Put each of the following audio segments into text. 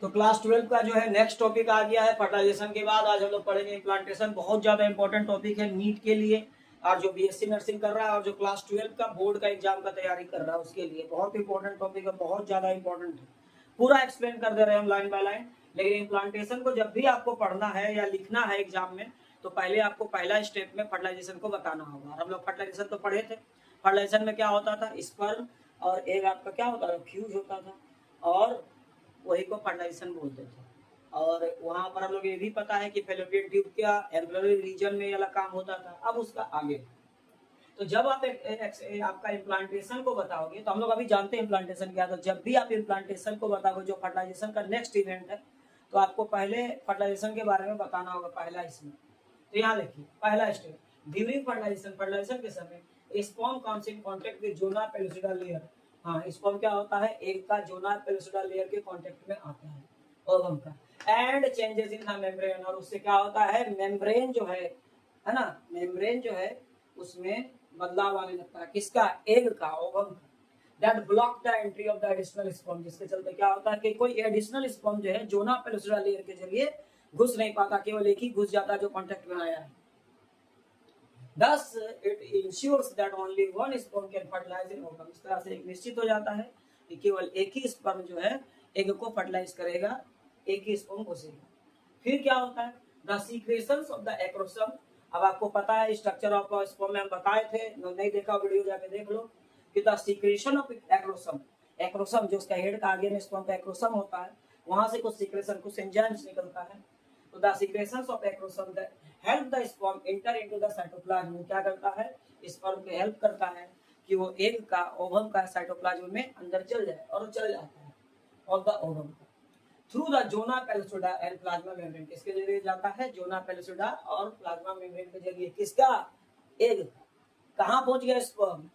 तो क्लास 12 का जो है नेक्स्ट टॉपिक आ गया है फर्टिलाइजेशन के बाद। आज हम लोग पढ़ेंगे इम्प्लांटेशन, बहुत ज्यादा इंपॉर्टेंट टॉपिक है नीट के लिए, और जो बीएससी नर्सिंग कर रहा है और जो क्लास 12 का बोर्ड का एग्जाम का तैयारी कर रहा है उसके लिए बहुत इंपॉर्टेंट टॉपिक है, बहुत ज्यादा इंपॉर्टेंट है। पूरा एक्सप्लेन कर दे रहे हैं हम लाइन बाय लाइन। लेकिन इम्प्लांटेशन को जब भी आपको पढ़ना है या लिखना है एग्जाम में, तो पहले आपको पहला स्टेप में फर्टिलाइजेशन को बताना होगा। और हम लोग फर्टिलाइजेशन तो पढ़े थे। फर्टिलाइजेशन में क्या होता था, स्पर्म और एग आपका क्या होता था, फ्यूज होता था, और वही को फर्टिलाइजेशन बोलते थे। और वहां पर हम लोग ये भी पता है कि फेलोपियन ट्यूब का एम्ब्रियोनरी रीजन में वाला काम होता था। अब उसका आगे, तो जब आप आपका इम्प्लांटेशन को बताओगे, तो हम लोग अभी जानते हैं इम्प्लांटेशन क्या, तो जब भी आप इम्प्लांटेशन को बताओगे जो फर्टिलाइजेशन का नेक्स्ट इवेंट है, तो आपको पहले फर्टिलाइजेशन के बारे में बताना होगा पहला इसमें। तो यहाँ देखिए पहला स्टेप, ड्यूरिंग फर्टिलाइजेशन, फर्टिलाइजेशन के समय sperm contact with zona pellucida layer. हाँ, स्पर्म क्या होता है, एक का जोना पेलुसिडा लेयर के कॉन्टेक्ट में आता है ओवम का, and changes in the membrane, और उससे क्या होता है, मेम्ब्रेन जो है ना, मेम्ब्रेन जो है उसमें बदलाव आने लगता है, किसका, एग का, ओवम का। That block the entry of the additional sperm, जिसके चलते क्या होता है कि कोई एडिशनल स्पर्म जो है जोना पेलुसिडा लेयर के जरिए घुस नहीं पाता, केवल एक ही घुस जाता है जो कॉन्टेक्ट में आया है। Thus, it ensures that only one sperm can fertilize in ovum। इस तरह से एक निश्चित हो जाता है कि केवल एक ही स्पर्म जो है एग को फर्टिलाइज करेगा, एक ही स्पर्म घुसेगा। फिर क्या होता है, द सीक्रेशंस ऑफ द एक्रोसम। अब आपको पता है स्ट्रक्चर ऑफ स्पर्म में हम बताए थे, नहीं देखा वीडियो जाके देख लो, कि द सीक्रेशन ऑफ एक्रोसम, एक्रोसम जो उसका हेड का आगे में स्पर्म का एक्रोसम होता है, वहां से कुछ सीक्रेशन, कुछ एंजाइम्स निकलता है। तो the secretions of acrosome help the sperm enter into the cytoplasm. क्या करता है, स्पर्म को हेल्प करता है कि वो एग का, ओवम का साइटोप्लाज्म में अंदर चल जाए, और चल जाता है ऑफ द ओवम का through the zona pellucida and plasma membrane. किसके जरिए जाता है, जोना पेलुसिडा और प्लाज्मा मेम्ब्रेन के जरिए, किसका, एग का। कहां पहुंच गया स्पर्म,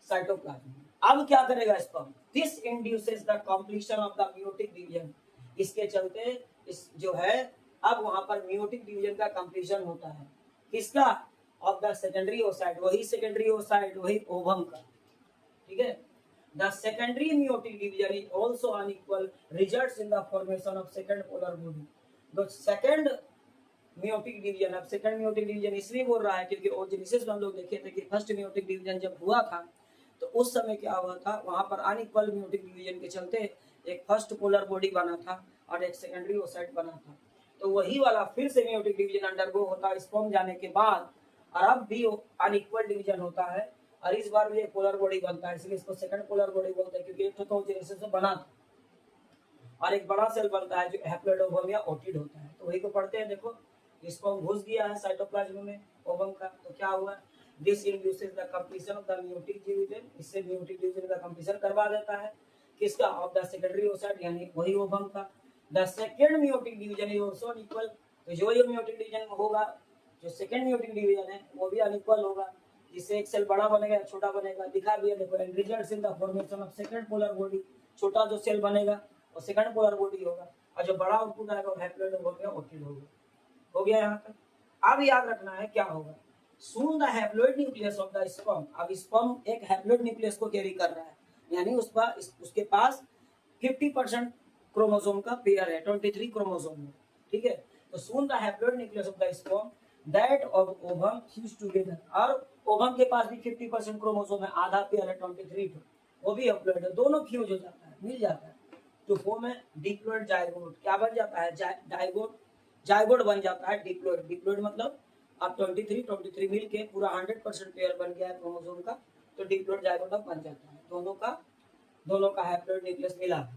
साइटोप्लाज्म। अब क्या करेगा sperm, this induces the completion of the meiotic division. इसके चलते इस जो है, अब वहां पर मियोटिक डिवीजन का कंप्लीशन होता है, किसका, ऑफ द सेकेंडरी ओसाइट, वही सेकेंडरी ओसाइट, वही ओवम का, ठीक है। The secondary meiotic division is also unequal, results in the formation of second polar body। The second meiotic division, अब second meiotic division इसलिए बोल रहा है क्योंकि ओजेनेसिस में हम लोग देखे थे कि फर्स्ट meiotic division जब हुआ था, तो उस समय क्या हुआ था, वहां पर अनइक्वल meiotic division के चलते एक फर्स्ट पोलर बॉडी बना था और एक सेकेंडरी ओसाइट बना था। तो वही वाला फिर से meiotic division अंडरगो होता है स्पर्म जाने के बाद, और अब भी अनइक्वल डिवीजन होता है, और इस बार भी एक पोलर बॉडी बनता है, इसलिए इसको सेकंड पोलर बॉडी बोलते हैं, क्योंकि एक तो ओजेनेसिस से बना था, और एक बड़ा सेल बनता है जो हैप्लॉइड ओवम या ओटिड होता है। तो वही को पढ़ते हैं, देखो स्पर्म घुस गया है साइटोप्लाज्म में ओवम का, तो क्या हुआ, this induces the completion of the meiotic division, इससे मियोटिक डिवीजन का कंप्लीशन करवा देता है, किसका, ऑफ द सेकेंडरी ओसाइट, यानी वही ओवम का। The second meiotic division is also unequal, तो जो ये मियोटिक डिवीजन होगा, जो सेकंड मियोटिक डिवीजन है वो भी अनइक्वल होगा, इससे एक सेल बड़ा बनेगा, छोटा बनेगा, दिखा भी है देखो, and results in the formation of second polar body. छोटा जो सेल बनेगा वो सेकंड पोलर बॉडी होगा, और जो बड़ा आउटपुट आएगा वो हैप्लॉइड ओवम या ओटिड होगा। हो गया यहाँ तक। अब याद रखना है क्या होगा, soon the haploid nucleus of the sperm. अब स्पर्म एक हैप्लॉइड न्यूक्लियस को कैरी कर रहा है, यानी उसके पास 50% क्रोमोसोम का पेयर है, 23 क्रोमोसोम है, ठीक है। तो soon the haploid nucleus of the sperm that of ovum fuse together, और ओवम के पास भी 50% क्रोमोसोम है, आधा पेयर है 23, वो भी हैप्लॉइड है, दोनों फ्यूज हो जाता है, मिल जाता है, तो फॉर्म है डिप्लॉइड जाइगोट। क्या बन जाता है, जाइगोट, जाइगोट बन जाता है डिप्लॉइड। डिप्लॉइड मतलब अब 23 मिल के पूरा 100% पेयर बन गया है क्रोमोसोम का, तो डिप्लॉइड जाइगोट अब बन जाता है, दोनों का हैप्लॉइड न्यूक्लियस मिला।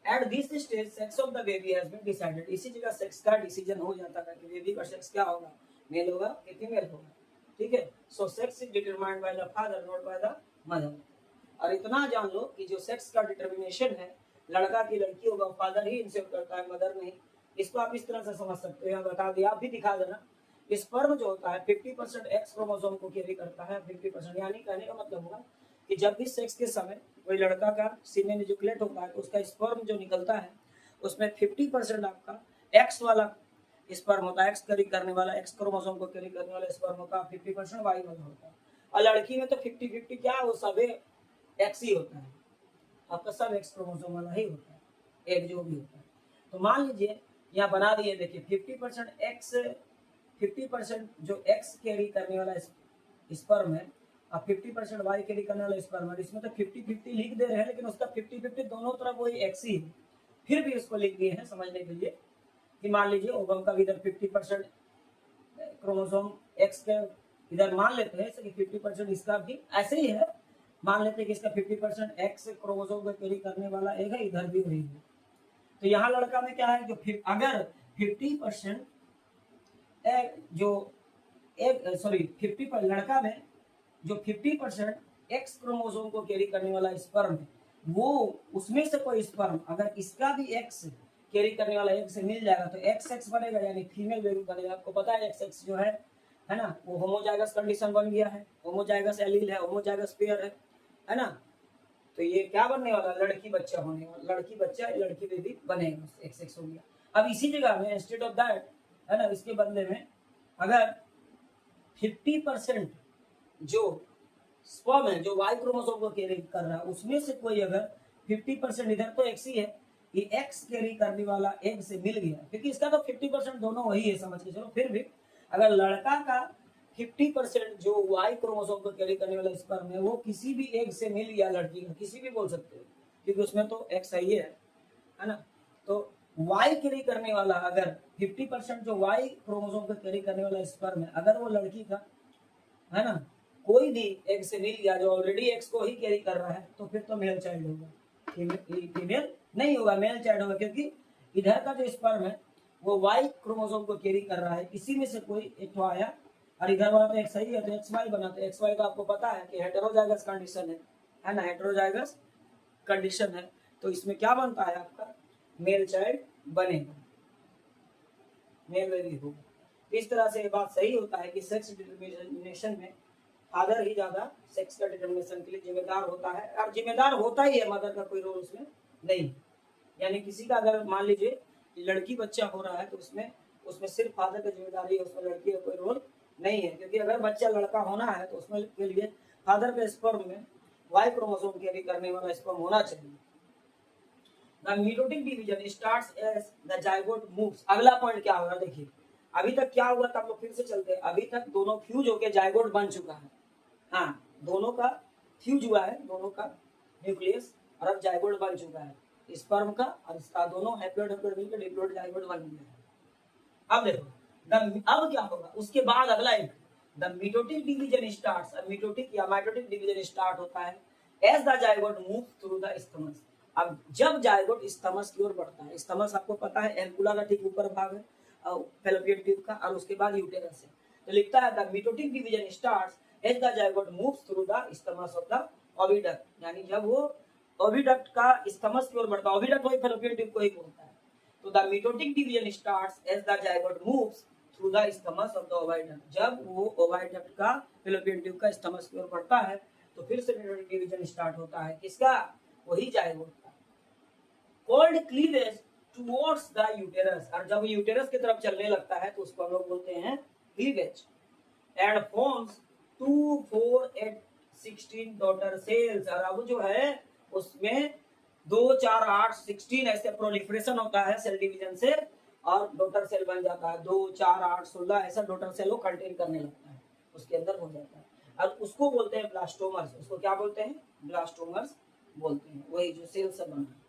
At this stage, sex of the baby has been decided। इसी जगह सेक्स का डिसीजन हो जाता है कि बेबी का सेक्स क्या होगा, मेल होगा कि फीमेल होगा, ठीक है। So sex is determined by the father, not by the mother. और इतना जान लो कि जो सेक्स का डिटर्मिनेशन है, लड़का की लड़की होगा, फादर ही इंश्योर करता है, मदर नहीं। इसको आप इस तरह से समझ सकते हो, यहाँ बता दिया, आप भी दिखा देना। स्पर्म जो होता है 50% एक्स क्रोमोसोम को कैरी करता है, 50%, यानी कहने का मतलब हुआ कि जब भी सेक्स के समय कोई लड़का का सीमेन इजैकुलेट होता है, तो उसका स्पर्म जो निकलता है उसमें 50% आपका एक्स वाला स्पर्म होता है, एक्स कैरी करने वाला, एक्स क्रोमोसोम को कैरी करने वाला स्पर्म होता है, 50% वाई वाला होता है। और लड़की में तो 50-50 क्या, वो सभी एक्स ही होता है, आपका सब एक्स क्रोमोसोम वाला ही होता है, एक जो भी होता है। तो मान लीजिए यहाँ बना दिए, देखिए 50% एक्स, 50% जो एक्स कैरी करने वाला स्पर्म है और 50% वाई कैरी करने वाला स्पर्म है, इसमें तो 50-50 लिख दे रहे हैं, लेकिन उसका 50-50 दोनों तरफ वही एक्स ही है। फिर भी इसको लिख दिए हैं समझने के लिए कि मान लीजिए ओवम का भी इधर 50% क्रोमोसोम एक्स के इधर मान लेते हैं कि 50% इसका भी ऐसे ही है, मान लेते हैं कि इसका 50% एक्स क्रोमोसोम को कैरी करने वाला एक है, इधर भी वही है। तो यहाँ लड़का में क्या है, जो अगर 50% जो एक सॉरी 50 लड़का में जो 50% एक्स क्रोमोसोम को कैरी करने वाला स्पर्म है, वो उसमें से कोई स्पर्म अगर इसका भी एक्स कैरी करने वाला एक्स से मिल जाएगा तो एक्स एक्स बनेगा, यानी फीमेल बेबी बनेगा। आपको पता है एक्स एक्स जो है ना, वो होमोजाइगस कंडीशन बन गया है, होमोजाइगस एलील है, होमोजाइगस पेयर है ना। तो ये क्या बनने वाला, लड़की बच्चा होने वाला, लड़की बच्चा लड़की बेबी बनेगा, एक्स एक्स हो गया। अब इसी जगह में इंस्टेड ऑफ दैट है ना, इसके बदले में अगर 50% जो स्पर्म है जो वाई क्रोमोसोम को कैरी कर रहा है, उसमें से कोई अगर 50% इधर तो एक्स ही है, ये एक्स कैरी करने वाला एक से मिल गया, क्योंकि इसका तो 50% दोनों वही है समझ के चलो। फिर भी अगर लड़का का 50% जो वाई क्रोमोसोम को कैरी करने वाला स्पर्म है वो किसी भी एक से मिल गया, लड़की का किसी भी बोल सकते हो क्योंकि उसमें तो एक्स ही है ना। तो वाई कैरी करने वाला अगर 50% जो वाई क्रोमोसोम को कैरी करने वाला स्पर्म है, अगर वो लड़की का है ना कोई भी एक्स से मिल गया जो ऑलरेडी एक्स को ही कैरी कर रहा है, तो फिर तो मेल चाइल्ड होगा, फीमेल नहीं होगा, मेल चाइल्ड होगा, क्योंकि इधर का जो स्पर्म है वो वाई क्रोमोसोम को कैरी कर रहा है, इसी में से कोई एक तो आया और इधर वाला तो एक्स ही है, तो एक्स वाई बना। तो एक्स वाई का आपको पता है कि हेटेरोजाइगस कंडीशन है ना, हेटेरोजाइगस कंडीशन है, तो इसमें क्या बनता है आपका मेल चाइल्ड बनेगा, मेल बेबी होगा। इस तरह से ये बात सही होता है कि सेक्स डिटरमिनेशन में फादर ही ज्यादा सेक्स का डिटरमिनेशन के लिए जिम्मेदार होता है, और जिम्मेदार होता ही है, मदर का कोई रोल उसमें नहीं। यानी किसी का अगर मान लीजिए लड़की बच्चा हो रहा है तो उसमें उसमें सिर्फ फादर की जिम्मेदारी है, उसमें लड़की का कोई रोल नहीं है, क्योंकि अगर बच्चा लड़का होना है तो उसमें के लिए फादर के स्पर्म में वाई क्रोमोसोम कैरी करने वाला स्पर्म होना चाहिए। The mitotic division starts as the zygote moves। अगला पॉइंट क्या होगा, देखिए अभी तक क्या हुआ था, हम लोग फिर से चलते हैं। अभी तक दोनों फ्यूज होके जाइगोट बन चुका है, हाँ दोनों का फ्यूज हुआ है, दोनों का न्यूक्लियस, और अब जाइगोट बन चुका है, स्पर्म का और इसका दोनों हैप्लोइड हैप्लोइड मिलकर डिप्लोइड जाइगोट बन गया है। अब देखो अब क्या होगा, उसके बाद अगला एक द मिटोटिक डिवीजन स्टार्ट्स। अब मिटोटिक या माइटोटिक डिवीजन स्टार्ट होता है as the zygote move through the isthmus. अब जब जाइगोट स्टमस की ओर बढ़ता है, स्टमस आपको पता है एम्पुला का ठीक ऊपर भाग है फैलोपियन ट्यूब का, और उसके बाद यूटेरस है। तो लिखता है the mitotic division starts as the zygote moves through the isthmus of the oviduct, यानी जब वो ओविडक्ट का स्टमस की ओर बढ़ता है, ओविडक्ट वही फैलोपियन ट्यूब को ही बोलता है। तो the mitotic division starts as the zygote moves through the isthmus of the oviduct. जब वो ओविडक्ट का फैलोपियन ट्यूब का स्टमस की ओर बढ़ता है तो फिर से मिटोटिक डिवीजन स्टार्ट होता है, किसका, वही जाइगोट का। Called cleavage towards the uterus, और जब यूटेरस की तरफ चलने लगता है तो उसको हम लोग बोलते हैं cleavage. And forms 2, 4, 8, 16 daughter cells, और अब जो है उसमें 2, 4, 8, 16 ऐसे प्रोलिफरेशन होता है सेल डिवीजन से, और डॉटर सेल बन जाता है 2, 4, 8, 16 ऐसा डॉटर सेल वो कंटेन करने लगता है, उसके अंदर हो जाता है, और उसको बोलते हैं ब्लास्टोमर्स। उसको क्या बोलते हैं, ब्लास्टोमर्स बोलते हैं, वही जो सेल से बना है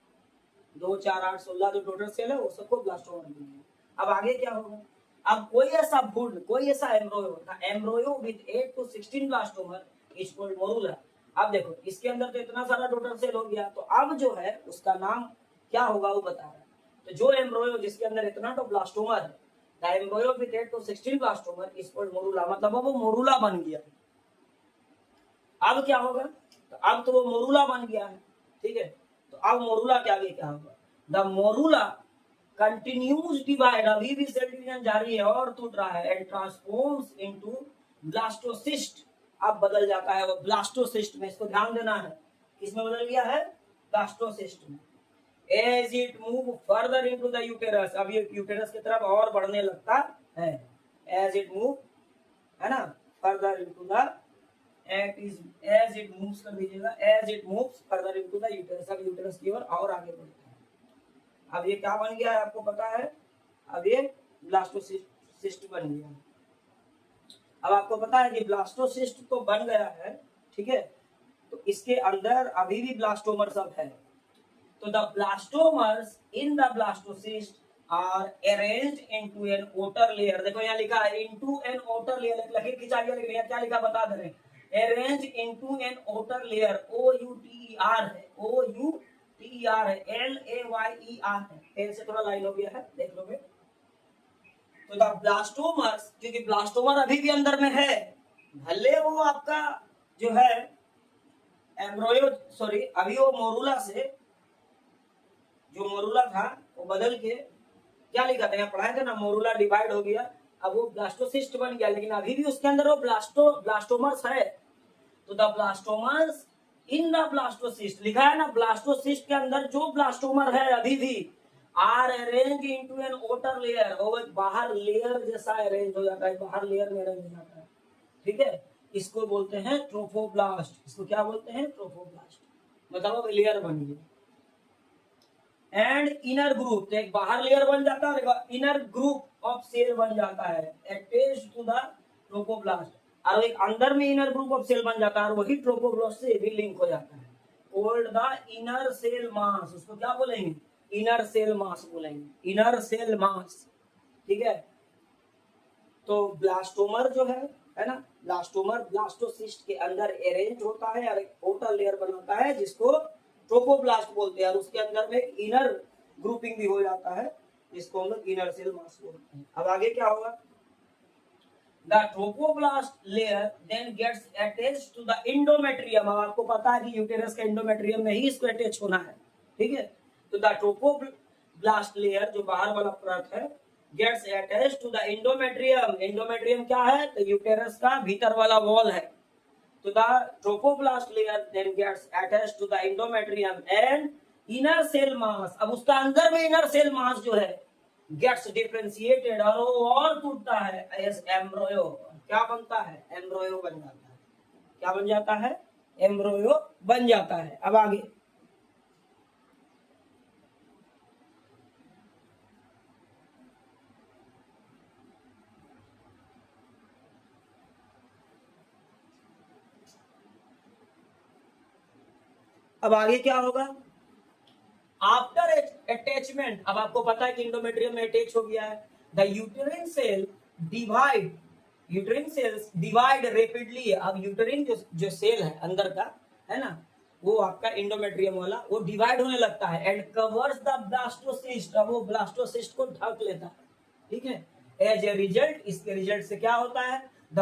2, 4, 8, 16 जो टोटल सेल है वो सबको ब्लास्टोमर बोलते हैं। अब आगे क्या होगा, अब कोई ऐसा भ्रूण, कोई ऐसा एम्ब्रियो होता है, embryo with 8 to 16 blastomere is called morula. अब देखो इसके अंदर तो इतना सारा टोटल सेल हो गया, तो अब जो है उसका नाम क्या होगा वो बता रहा है। तो जो एम्ब्रियो जिसके अंदर इतना तो ब्लास्टोमर है, the embryo with 8 to 16 blastomere is called morula, मतलब वो मोरूला बन गया। अब क्या होगा, तो अब तो वो मोरूला बन गया है, ठीक है। तो अब मोरूला के आगे क्या होगा, द मोरूला कंटिन्यूज डिवाइड, अभी भी सेल डिवीजन जारी है और टूट रहा है, एंड ट्रांसफॉर्म्स इनटू ब्लास्टोसिस्ट। अब बदल जाता है वो ब्लास्टोसिस्ट में, इसको ध्यान देना है, किसमें बदल गया है, ब्लास्टोसिस्ट में। As it move further into the uterus, अब ये यूटेरस की तरफ और बढ़ने लगता है, एज इट मूव है ना further into the as it moves कर दीजिएगा, as it moves further into the uterus, अब यूटेरस की ओर और आगे बढ़ता है। अब ये क्या बन गया है आपको पता है, अब ये ब्लास्टोसिस्ट बन गया। अब आपको पता है कि ब्लास्टोसिस्ट तो बन गया है, ठीक है, तो इसके अंदर अभी भी ब्लास्टोमर सब है। तो the blastomeres in the blastocyst are arranged into an outer layer. देखो यहाँ लिखा है इनटू एन outer लेयर, लकीर खिंचा दिया, लेकिन यहाँ क्या लिखा बता दे रहे हैं, arrange into an outer layer, OUTER है, OUTER है, LAYER है, एल से थोड़ा लाइन हो गया है, देख लोगे। तो द ब्लास्टोमर्स, क्योंकि ब्लास्टोमर अभी भी अंदर में है, भले वो आपका जो है एम्ब्रोयो, सॉरी अभी वो मोरूला से, जो मोरूला था वो बदल के क्या लिखा था, यहाँ पढ़ाया था ना, मोरूला डिवाइड हो गया, अब वो ब्लास्टोसिस्ट बन गया, लेकिन अभी भी उसके अंदर वो ब्लास्टोमर्स है। तो the blastomeres in the blastocyst लिखा है ना, ब्लास्टोसिस्ट के अंदर जो ब्लास्टोमर है अभी भी are arrange into an outer layer, वो बाहर लेयर जैसा अरेंज हो जाता है, बाहर लेयर में अरेंज हो जाता है, ठीक है, इसको बोलते हैं ट्रोफोब्लास्ट। इसको क्या बोलते हैं, ट्रोफोब्लास्ट, मतलब लेयर बन गई। एंड इनर ग्रुप, तो एक बाहर लेयर बन जाता है और इनर ग्रुप ऑफ सेल बन जाता है अटैच्ड टू द ट्रोफोब्लास्ट, और एक अंदर में इनर ग्रुप ऑफ सेल बन जाता है और वही ट्रोफोब्लास्ट से भी लिंक हो जाता है, called the inner cell mass. उसको क्या बोलेंगे, इनर सेल मास बोलेंगे, इनर सेल मास, ठीक है। तो ब्लास्टोमर जो है ना, ब्लास्टोमर ब्लास्टोसिस्ट के अंदर अरेंज होता है और एक outer लेयर बनाता है जिसको ट्रोफोब्लास्ट बोलते हैं, और उसके अंदर में इनर ग्रुपिंग भी हो जाता है जिसको हम लोग इनर सेल मास बोलते हैं। अब आगे क्या होगा, the trophoblast layer then gets attached to the endometrium. अब आपको पता है कि यूटेरस के एंडोमेट्रियम में ही इसको अटैच होना है, ठीक है। तो द ट्रोफोब्लास्ट लेयर जो बाहर वाला परत है gets attached to the endometrium. Endometrium क्या है, तो यूटेरस का भीतर वाला वॉल है। तो the trophoblast layer then gets attached to the endometrium and inner cell mass, अब उसका अंदर में inner cell mass जो है gets differentiated और वो और टूटता है as embryo। क्या बनता है, एम्ब्रोयो बन जाता है। क्या बन जाता है, एम्ब्रोयो बन जाता है। अब आगे क्या होगा, आफ्टर अटैचमेंट। अब आपको पता है कि एंडोमेट्रियम में अटैच हो गया है, the uterine cell divide, uterine cells divide rapidly. अब यूटेरिन जो सेल है अंदर का है ना, वो आपका एंडोमेट्रियम वाला वो डिवाइड होने लगता है एंड कवर्स द ब्लास्टोसिस्ट। अब वो ब्लास्टोसिस्ट को ढक लेता है, ठीक है। एज ए रिजल्ट, इसके रिजल्ट से क्या होता है, the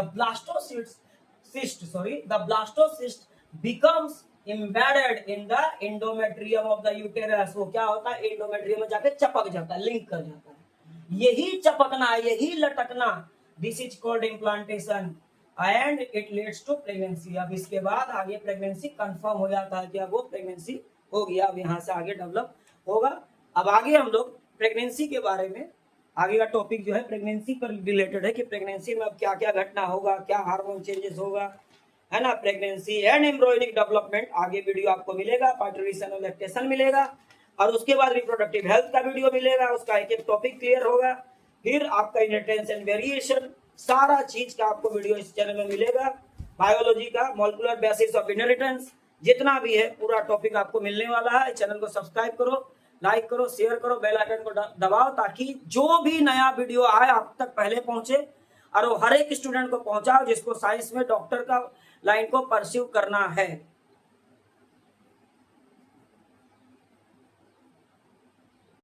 blastocyst becomes embedded in the endometrium of the uterus। वो क्या होता है, एंडोमेट्रियम में जाके चपक जाता है, लिंक कर जाता है। यही चपकना, यही लटकना, this is called implantation and it leads to pregnancy. अब इसके बाद आगे प्रेगनेंसी कंफर्म हो जाता है कि अब वो प्रेगनेंसी हो गया, अब यहाँ से आगे डेवलप होगा। अब आगे हम लोग प्रेगनेंसी के बारे में, आगे का टॉपिक जो है प्रेगनेंसी पर रिलेटेड है कि प्रेगनेंसी में अब क्या क्या घटना होगा, क्या हार्मोन चेंजेस होगा, है ना, प्रेगनेंसी एंड एम्ब्रियोनिक डेवलपमेंट। आगे वीडियो आपको मिलेगा, पार्टुरेशन और लैक्टेशन मिलेगा, और उसके बाद रिप्रोडक्टिव हेल्थ का वीडियो मिलेगा, उसका एक एक टॉपिक क्लियर होगा, फिर आपका इनहेरिटेंस एंड वेरिएशन, सारा चीज का आपको वीडियो इस चैनल में मिलेगा। बायोलॉजी का मॉलिक्यूलर बेसिस ऑफ इनहेरिटेंस जितना भी है पूरा टॉपिक आपको मिलने वाला है। चैनल को सब्सक्राइब करो, लाइक करो, शेयर करो, बेल आइकन को दबाओ ताकि जो भी नया वीडियो आए आप तक पहले पहुंचे, और वो हर एक स्टूडेंट को पहुंचाओ जिसको साइंस में डॉक्टर का लाइन को परस्यू करना है।